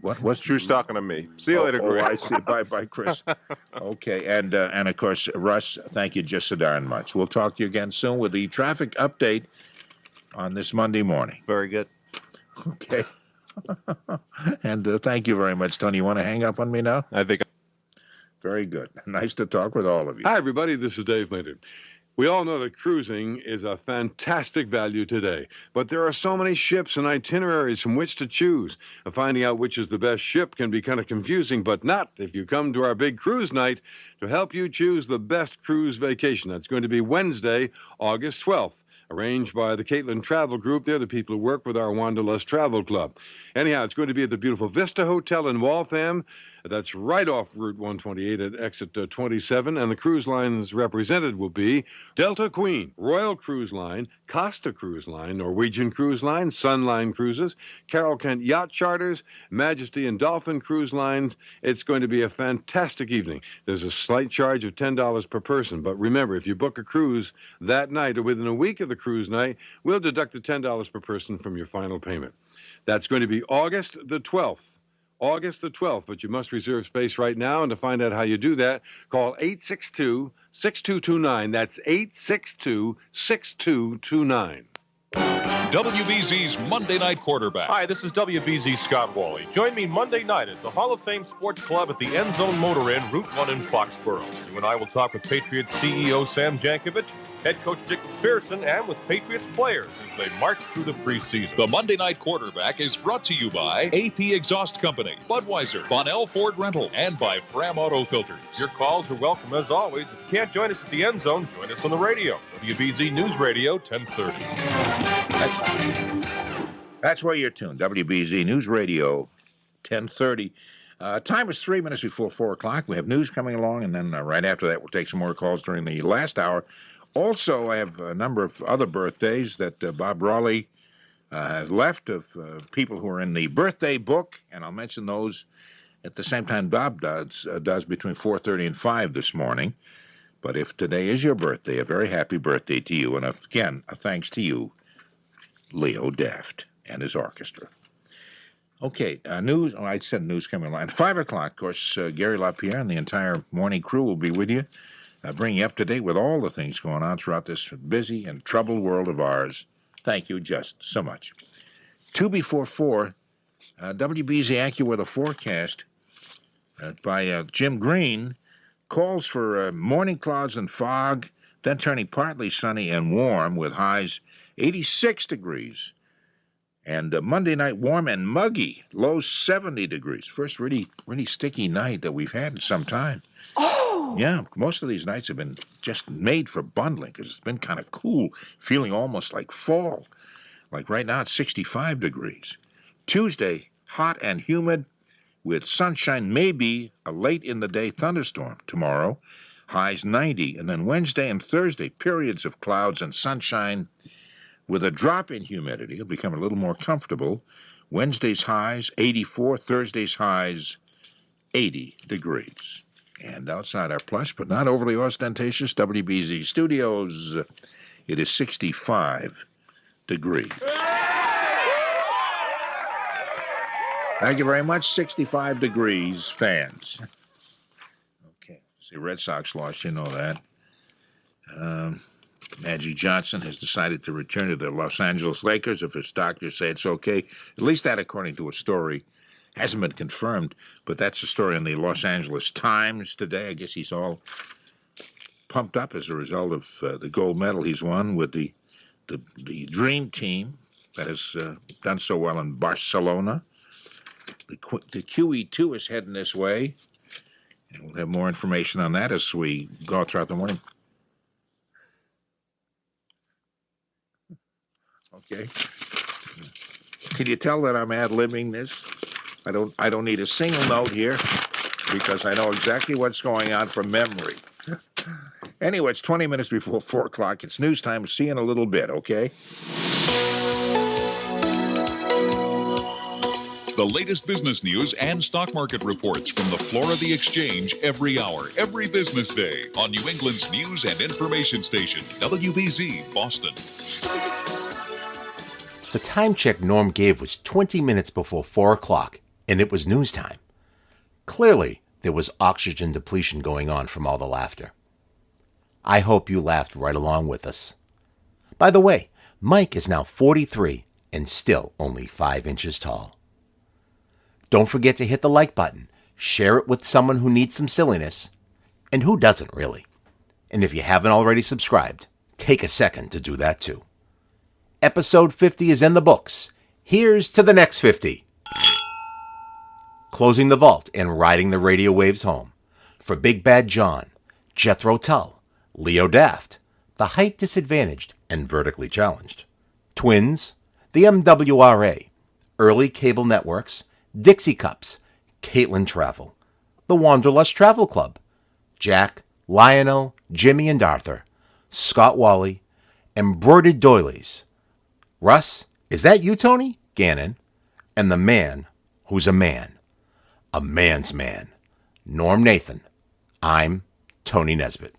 What's
She was talking to me. See you later, Chris.
I see. Bye, Chris. Okay, and of course, Russ, thank you just so darn much. We'll talk to you again soon with the traffic update on this Monday morning.
Very good.
Okay. And thank you very much, Tony. You want to hang up on me now?
I think.
Very good. Nice to talk with all of you.
Hi, everybody. This is Dave Maynard. We all know that cruising is a fantastic value today, but there are so many ships and itineraries from which to choose. Finding out which is the best ship can be kind of confusing, but not if you come to our big cruise night to help you choose the best cruise vacation. That's going to be Wednesday, August 12th. Arranged by the Caitlin Travel Group. They're the people who work with our Wanderlust Travel Club. Anyhow, it's going to be at the beautiful Vista Hotel in Waltham. That's right off Route 128 at exit 27. And the cruise lines represented will be Delta Queen, Royal Cruise Line, Costa Cruise Line, Norwegian Cruise Line, Sunline Cruises, Carroll Kent Yacht Charters, Majesty and Dolphin Cruise Lines. It's going to be a fantastic evening. There's a slight charge of $10 per person. But remember, if you book a cruise that night or within a week of the cruise night, we'll deduct the $10 per person from your final payment. That's going to be August the 12th. August the 12th, but you must reserve space right now. And to find out how you do that, call 862-6229. That's 862-6229.
WBZ's Monday Night Quarterback.
Hi, this is WBZ Scott Wally. Join me Monday night at the Hall of Fame Sports Club at the End Zone Motor Inn, Route 1 in Foxborough. You and I will talk with Patriots CEO Sam Jankovic, head coach Dick McPherson, and with Patriots players as they march through the preseason.
The Monday Night Quarterback is brought to you by AP Exhaust Company, Budweiser, Bonnell Ford Rental, and by Fram Auto Filters.
Your calls are welcome as always. If you can't join us at the End Zone, join us on the radio. WBZ News Radio, 1030.
That's where you're tuned. WBZ News Radio, 1030. Time is 3 minutes before 4 o'clock. We have news coming along, and then right after that, we'll take some more calls during the last hour. Also, I have a number of other birthdays that Bob Raleigh has left of people who are in the birthday book, and I'll mention those at the same time Bob does between 4:30 and 5 this morning. But if today is your birthday, a very happy birthday to you, and again, a thanks to you, Leo Daft and his orchestra. Okay, news. Oh, I said news coming along. 5 o'clock, of course, Gary LaPierre and the entire morning crew will be with you, bringing you up to date with all the things going on throughout this busy and troubled world of ours. Thank you just so much. 2 before 4, WBZ AccuWeather forecast by Jim Green calls for morning clouds and fog, then turning partly sunny and warm with highs 86 degrees. And Monday night warm and muggy, low 70 degrees. First really sticky night that we've had in some time.
Oh!
Yeah, most of these nights have been just made for bundling because it's been kind of cool, feeling almost like fall. Like right now it's 65 degrees. Tuesday, hot and humid with sunshine, maybe a late in the day thunderstorm. Tomorrow, highs 90. And then Wednesday and Thursday, periods of clouds and sunshine with a drop in humidity. It'll become a little more comfortable. Wednesday's highs 84, Thursday's highs 80 degrees. And outside our plush but not overly ostentatious WBZ studios, it is 65 degrees. Thank you very much. 65 degrees, fans. Okay. See, Red Sox lost, you know that. Magic Johnson has decided to return to the Los Angeles Lakers if his doctors say it's okay. At least that, according to a story, hasn't been confirmed, but that's a story in the Los Angeles Times today. I guess he's all pumped up as a result of the gold medal he's won with the dream team that has done so well in Barcelona. The QE2 is heading this way, and we'll have more information on that as we go throughout the morning. Okay. Can you tell that I'm ad-libbing this? I don't need a single note here because I know exactly what's going on from memory. Anyway, it's 20 minutes before 4 o'clock. It's news time. See you in a little bit, okay?
The latest business news and stock market reports from the floor of the exchange every hour, every business day on New England's news and information station, WBZ Boston.
The time check Norm gave was 20 minutes before 4 o'clock, and it was news time. Clearly, there was oxygen depletion going on from all the laughter. I hope you laughed right along with us. By the way, Mike is now 43 and still only 5 inches tall. Don't forget to hit the like button, share it with someone who needs some silliness, and who doesn't really. And if you haven't already subscribed, take a second to do that too. Episode 50 is in the books. Here's to the next 50. Closing the vault and riding the radio waves home. For Big Bad John, Jethro Tull, Leo Daft, the height disadvantaged and vertically challenged. Twins, the MWRA, Early Cable Networks, Dixie Cups, Caitlin Travel, the Wanderlust Travel Club, Jack, Lionel, Jimmy and Arthur, Scott Wally, Embroidered Doilies, Russ, is that you, Tony? Gannon, and the man who's a man's man, Norm Nathan. I'm Tony Nesbitt.